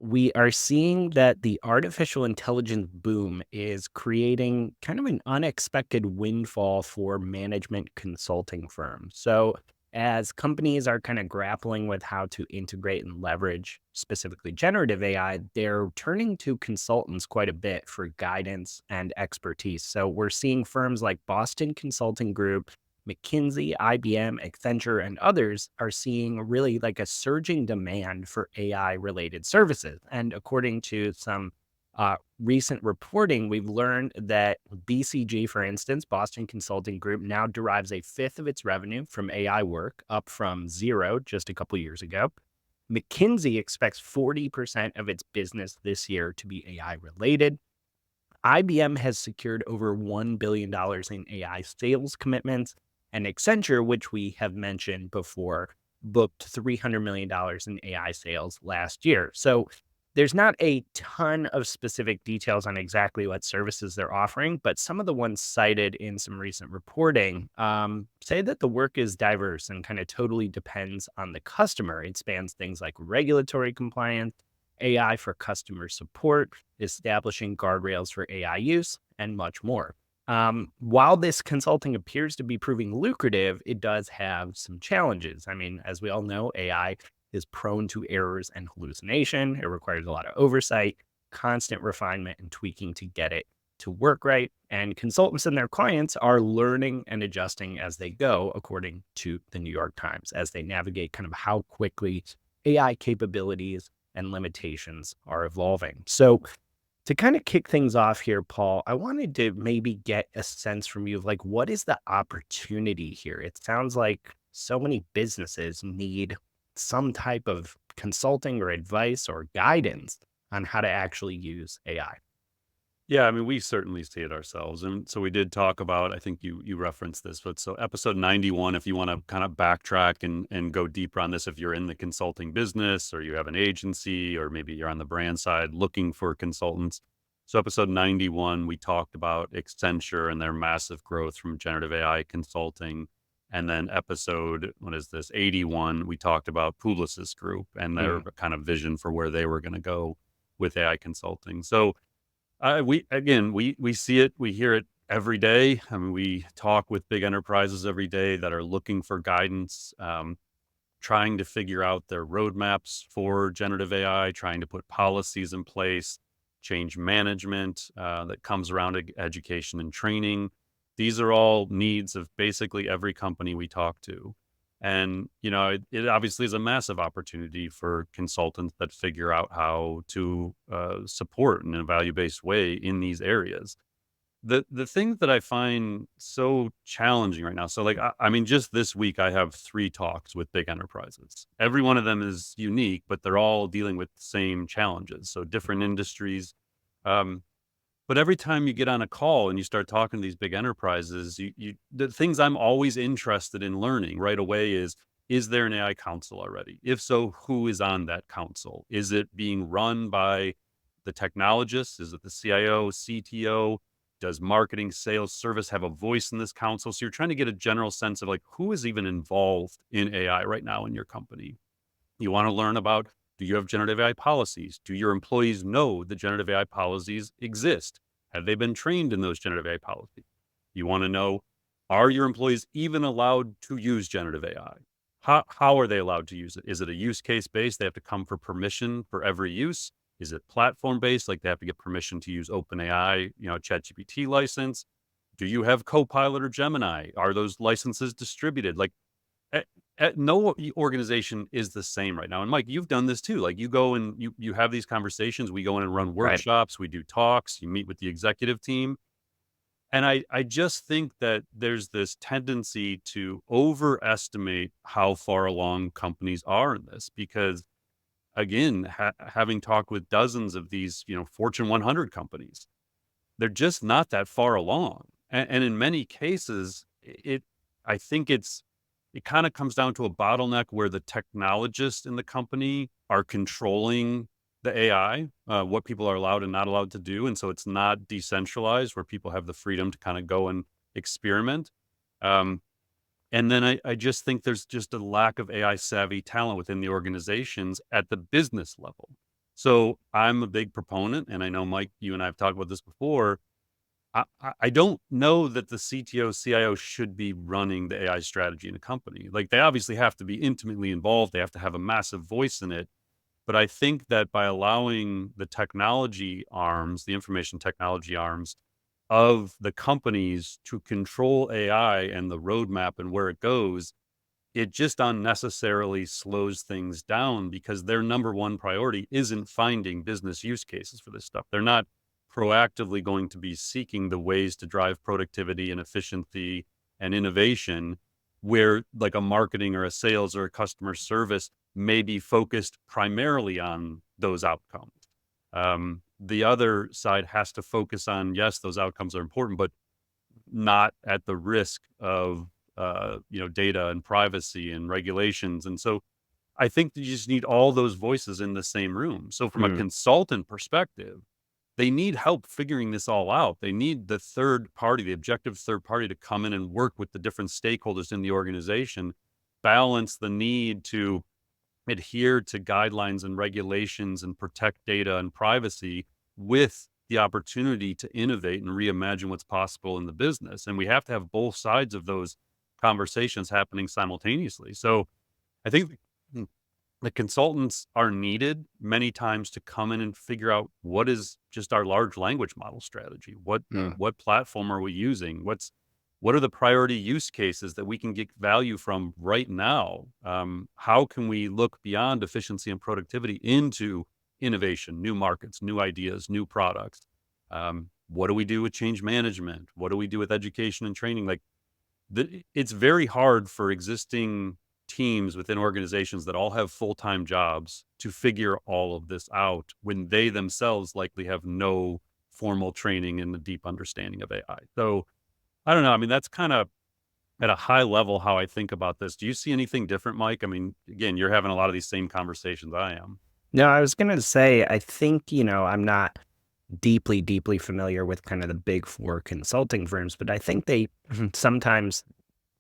We are seeing that the artificial intelligence boom is creating kind of an unexpected windfall for management consulting firms. So, as companies are kind of grappling with how to integrate and leverage specifically generative AI, they're turning to consultants quite a bit for guidance and expertise. So, we're seeing firms like Boston Consulting Group, McKinsey, IBM, Accenture, and others are seeing really like a surging demand for AI related services. And according to some recent reporting, we've learned that BCG, for instance, Boston Consulting Group, now derives a fifth of its revenue from AI work, up from zero just a couple years ago. McKinsey expects 40% of its business this year to be AI related. IBM has secured over $1 billion in AI sales commitments, and Accenture, which we have mentioned before, booked $300 million in AI sales last year. So there's not a ton of specific details on exactly what services they're offering, but some of the ones cited in some recent reporting say that the work is diverse and kind of totally depends on the customer. It spans things like regulatory compliance, AI for customer support, establishing guardrails for AI use, and much more. While this consulting appears to be proving lucrative, it does have some challenges. I mean, as we all know, AI is prone to errors and hallucination. It requires a lot of oversight, constant refinement, and tweaking to get it to work right. And consultants and their clients are learning and adjusting as they go, according to the New York Times, as they navigate kind of how quickly AI capabilities and limitations are evolving. So, to kind of kick things off here, Paul, I wanted to maybe get a sense from you of like, what is the opportunity here? It sounds like so many businesses need some type of consulting or advice or guidance on how to actually use AI. Yeah, I mean, we certainly see it ourselves. And so we did talk about, I think you referenced this, but so episode 91, if you want to kind of backtrack and go deeper on this, if you're in the consulting business or you have an agency or maybe you're on the brand side looking for consultants. So episode 91, we talked about Accenture and their massive growth from generative AI consulting. And then episode, what is this, 81, we talked about Publicis Group and their Mm, kind of vision for where they were going to go with AI consulting. So we see it, we hear it every day. I mean, we talk with big enterprises every day that are looking for guidance, trying to figure out their roadmaps for generative AI, trying to put policies in place, change management that comes around education and training. These are all needs of basically every company we talk to. And, it obviously is a massive opportunity for consultants that figure out how to support in a value-based way in these areas. The thing that I find so challenging right now, so like I mean, just this week I have 3 talks with big enterprises. Every one of them is unique, but they're all dealing with the same challenges. So different industries. Um, but every time you get on a call and you start talking to these big enterprises, the things I'm always interested in learning right away is there an AI council already? If so, who is on that council? Is it being run by the technologists? Is it the CIO, CTO? Does marketing, sales, service have a voice in this council? So you're trying to get a general sense of like who is even involved in AI right now in your company. You want to learn about, do you have generative AI policies? Do your employees know the generative AI policies exist? Have they been trained in those generative AI policies? You want to know, are your employees even allowed to use generative AI? How are they allowed to use it? Is it a use case based? They have to come for permission for every use. Is it platform based? Like they have to get permission to use OpenAI, ChatGPT license. Do you have Copilot or Gemini? Are those licenses distributed? Like Eh no organization is the same right now, and Mike, you've done this too, like, you go and you have these conversations, we go in and run right. workshops, we do talks, you meet with the executive team, and I just think that there's this tendency to overestimate how far along companies are in this because, again, having talked with dozens of these, Fortune 100 companies, they're just not that far along, and in many cases, I think it kinda comes down to a bottleneck where the technologists in the company are controlling the AI, what people are allowed and not allowed to do, and so it's not decentralized where people have the freedom to kinda go and experiment. Um, and then I just think there's just a lack of AI savvy talent within the organizations at the business level. So I'm a big proponent, and I know, Mike, you and I have talked about this before. I don't know that the CTO, CIO should be running the AI strategy in a company. Like, they obviously have to be intimately involved. They have to have a massive voice in it. But I think that by allowing the technology arms, the information technology arms of the companies to control AI and the roadmap and where it goes, it just unnecessarily slows things down because their number one priority isn't finding business use cases for this stuff. They're not proactively going to be seeking the ways to drive productivity and efficiency and innovation, where like a marketing or a sales or a customer service may be focused primarily on those outcomes. The other side has to focus on, yes, those outcomes are important, but not at the risk of data and privacy and regulations. And so I think that you just need all those voices in the same room. So from a Mm, consultant perspective, they need help figuring this all out. They need the third party, the objective third party, to come in and work with the different stakeholders in the organization, balance the need to adhere to guidelines and regulations and protect data and privacy with the opportunity to innovate and reimagine what's possible in the business. And we have to have both sides of those conversations happening simultaneously. So I think the consultants are needed many times to come in and figure out what is just our large language model strategy. mm, What platform are we using? What are the priority use cases that we can get value from right now? How can we look beyond efficiency and productivity into innovation, new markets, new ideas, new products? What do we do with change management? What do we do with education and training? Like, it's very hard for existing teams within organizations that all have full-time jobs to figure all of this out when they themselves likely have no formal training and a deep understanding of AI. So I don't know. I mean, that's kind of at a high level how I think about this. Do you see anything different, Mike? I mean, again, you're having a lot of these same conversations I am. no, I was gonna say, I think, I'm not deeply, deeply familiar with kind of the big 4 consulting firms, but I think they sometimes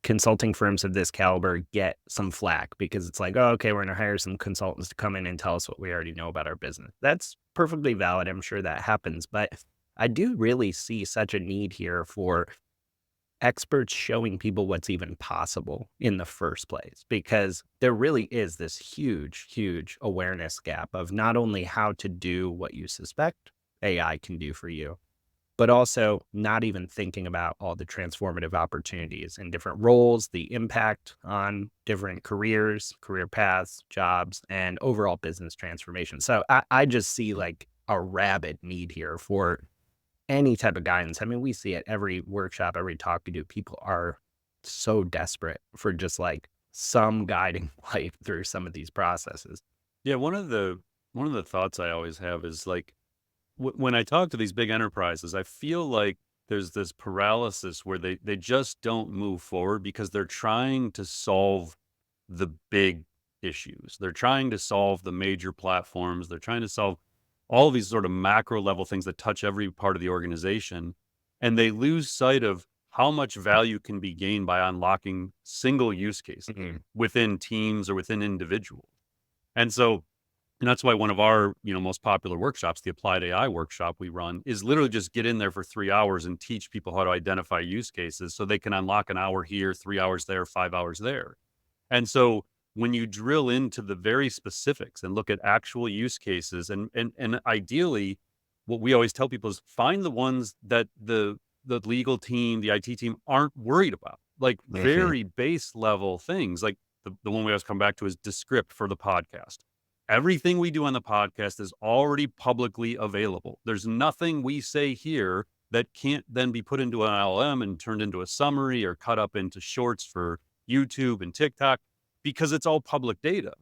consulting firms of this caliber get some flack because it's like, "Oh, okay, we're gonna hire some consultants to come in and tell us what we already know about our business." That's perfectly valid, I'm sure that happens, but I do really see such a need here for experts showing people what's even possible in the first place, because there really is this huge, huge awareness gap of not only how to do what you suspect AI can do for you, but also not even thinking about all the transformative opportunities and different roles, the impact on different careers, career paths, jobs, and overall business transformation. So I just see like a rabid need here for any type of guidance. I mean, we see it every workshop, every talk we do. People are so desperate for just like some guiding light through some of these processes. Yeah, one of the thoughts I always have is like when I talk to these big enterprises, I feel like there's this paralysis where they just don't move forward because they're trying to solve the big issues. They're trying to solve the major platforms. They're trying to solve all these sort of macro level things that touch every part of the organization. And they lose sight of how much value can be gained by unlocking single use cases Mhm. within teams or within individuals. And so and that's why one of our, most popular workshops, the applied AI workshop we run, is literally just get in there for 3 hours and teach people how to identify use cases so they can unlock an hour here, 3 hours there, 5 hours there. And so when you drill into the very specifics and look at actual use cases and ideally what we always tell people is find the ones that the legal team, the IT team aren't worried about. Like Mhm. very base level things. Like the one we always come back to is Descript for the podcast. Everything we do on the podcast is already publicly available. There's nothing we say here that can't then be put into an LLM and turned into a summary or cut up into shorts for YouTube and TikTok because it's all public data.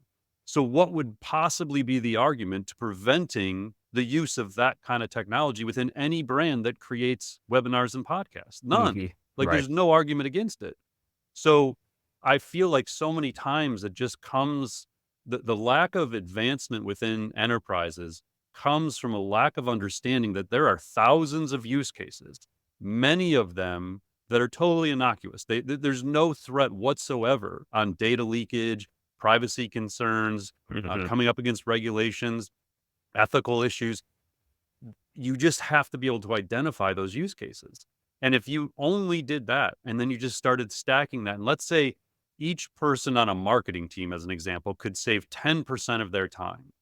So, what would possibly be the argument to preventing the use of that kind of technology within any brand that creates webinars and podcasts? None. Mhm. Like, Right. there's no argument against it. So I feel like so many times it just comes the lack of advancement within enterprises comes from a lack of understanding that there are thousands of use cases, many of them that are totally innocuous. There's no threat whatsoever on data leakage, privacy concerns, Mhm. coming up against regulations. ethical issues. You just have to be able to identify those use cases. And if you only did that, and then you just started stacking that, and let's say each person on a marketing team, as an example, could save 10% of their time.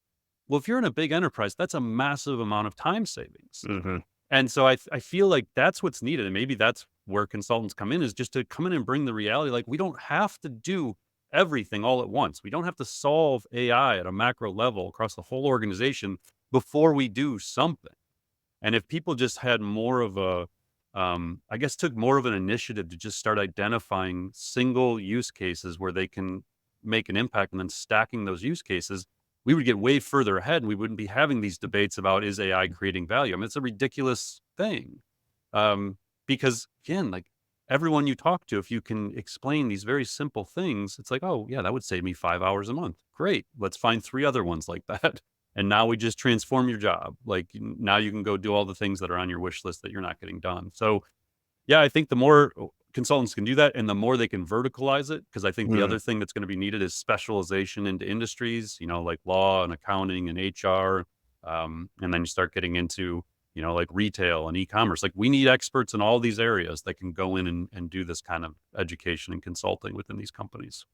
Well, if you're in a big enterprise, that's a massive amount of time savings. Hmm. And so I feel like that's what's needed. And maybe that's where consultants come in, is just to come in and bring the reality. Like, we don't have to do everything all at once. We don't have to solve AI at a macro level across the whole organization before we do something. And if people just had more of a, I guess, took more of an initiative to just start identifying single use cases where they can make an impact and then stacking those use cases, we would get way further ahead and we wouldn't be having these debates about, is AI creating value? I mean, it's a ridiculous thing. Um, because again, like, everyone you talk to, if you can explain these very simple things, it's like, oh yeah, that would save me 5 hours a month. Great. Let's find 3 other ones like that. And now we just transform your job. Like, now you can go do all the things that are on your wish list that you're not getting done. So yeah, I think the more consultants can do that and the more they can verticalize it, because I think the Mm. other thing that's going to be needed is specialization into industries, like law and accounting and HR. And then you start getting into, like retail and e-commerce. Like, we need experts in all these areas that can go in and do this kind of education and consulting within these companies.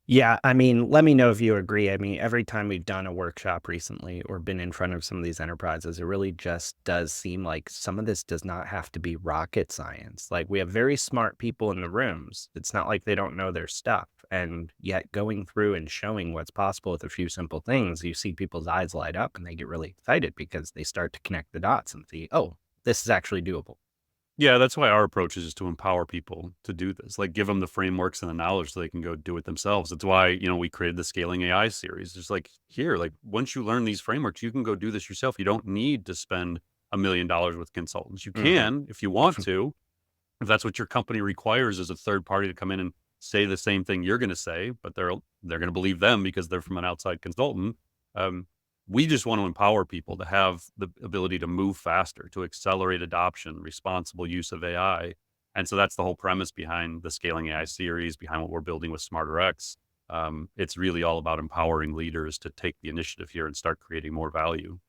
Yeah, I mean, let me know if you agree. I mean, every time we've done a workshop recently or been in front of some of these enterprises, it really just does seem like some of this does not have to be rocket science. Like, we have very smart people in the rooms. It's not like they don't know their stuff. And yet, going through and showing what's possible with a few simple things, you see people's eyes light up and they get really excited because they start to connect the dots and see, oh, this is actually doable. Yeah, that's why our approach is just to empower people to do this, like, give them the frameworks and the knowledge so they can go do it themselves. That's why, we created the Scaling AI series. It's like, here, like, once you learn these frameworks, you can go do this yourself. You don't need to spend $1 million with consultants. You Hmm. can, if you want to, if that's what your company requires, as a third party to come in and say the same thing you're going to say, but they're going to believe them because they're from an outside consultant. Um, we just want to empower people to have the ability to move faster, to accelerate adoption, responsible use of AI. And so that's the whole premise behind the Scaling AI series, behind what we're building with SmarterX. It's really all about empowering leaders to take the initiative here and start creating more value.